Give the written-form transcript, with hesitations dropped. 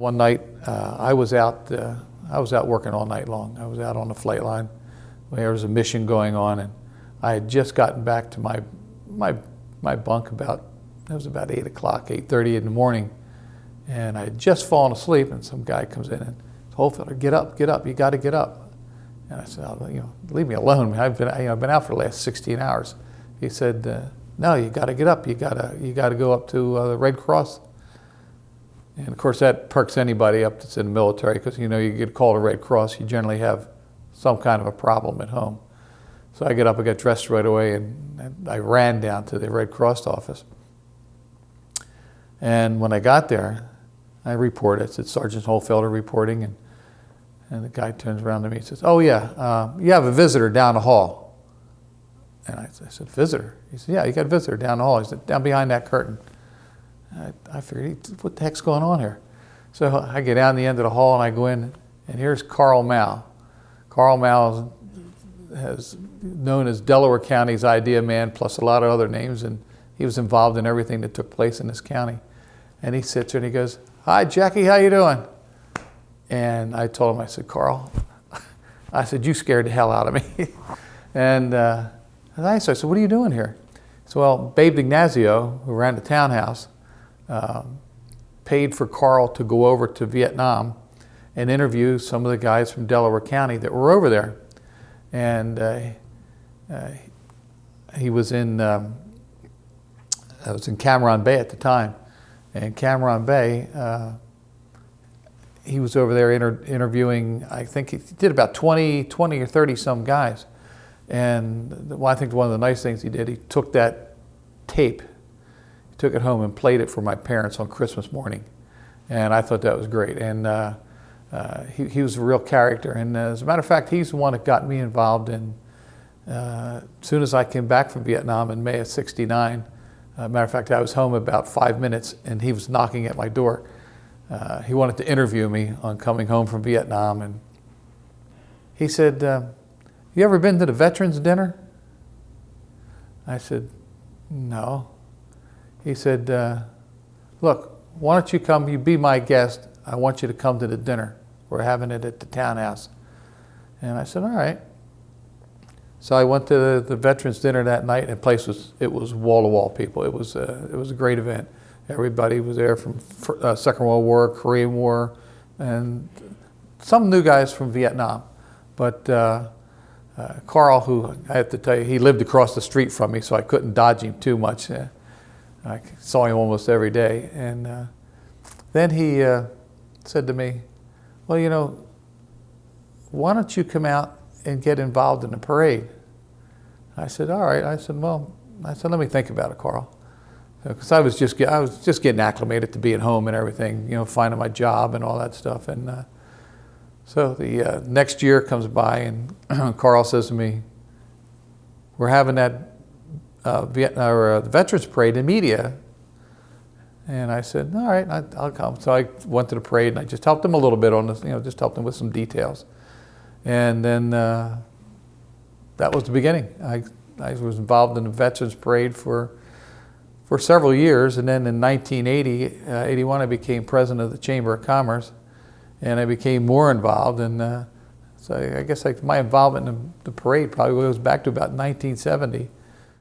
One night, I was out working all night long. I was out on the flight line. There was a mission going on, and I had just gotten back to my bunk it was about 8 o'clock, 8:30 in the morning, and I had just fallen asleep, and some guy comes in and, "Holefelder, get up, you got to get up." And I said, "Oh, leave me alone. I've been out for the last 16 hours. He said, "No, you got to get up. You got to go up to the Red Cross." And of course, that perks anybody up that's in the military, because you get called to Red Cross, you generally have some kind of a problem at home. So I get up, I got dressed right away, and I ran down to the Red Cross office. And when I got there, I reported. It said Sargeant Holefelder reporting, and the guy turns around to me and says, "Oh yeah, you have a visitor down the hall." And I said, "Visitor?" He said, "Yeah, you got a visitor down the hall." He said, "Down behind that curtain." I figured, what the heck's going on here? So I get down the end of the hall and I go in, and here's Carl Mao. Carl Mao is known as Delaware County's idea man, plus a lot of other names, and he was involved in everything that took place in this county. And he sits there and he goes, "Hi, Jackie, how you doing?" And I told him, I said, "Carl," I said, "you scared the hell out of me." And I said, "What are you doing here?" So, well, Babe Ignazio, who ran the townhouse, paid for Carl to go over to Vietnam and interview some of the guys from Delaware County that were over there. And he was in Cam Ranh Bay at the time. And Cam Ranh Bay, he was over there interviewing, I think he did about 20 or 30 some guys. And I think one of the nice things he did, he took that tape, took it home and played it for my parents on Christmas morning. And I thought that was great. And he was a real character. And as a matter of fact, he's the one that got me involved in, as soon as I came back from Vietnam in May of '69, matter of fact, I was home about 5 minutes and he was knocking at my door. He wanted to interview me on coming home from Vietnam. And he said, "You ever been to the Veterans Dinner?" I said, "No." He said, "Look, why don't you come, you be my guest. I want you to come to the dinner. We're having it at the townhouse." And I said, "All right." So I went to the Veterans Dinner that night, and it was wall-to-wall people. It was a great event. Everybody was there from Second World War, Korean War, and some new guys from Vietnam. But Carl, who I have to tell you, he lived across the street from me, so I couldn't dodge him too much. I saw him almost every day. And then he said to me, "Well, why don't you come out and get involved in the parade?" I said, "All right." I said, "Let me think about it, Carl." Because I was just getting acclimated to being home and everything, finding my job and all that stuff. And so the next year comes by, and Carl says to me, "We're having that the Veterans Parade in media." And I said, "All right, I'll come." So I went to the parade and I just helped him a little bit on this, just helped him with some details. And then that was the beginning. I was involved in the Veterans Parade for several years, and then in 1981 I became president of the Chamber of Commerce, and I became more involved. And so I guess my involvement in the parade probably goes back to about 1970.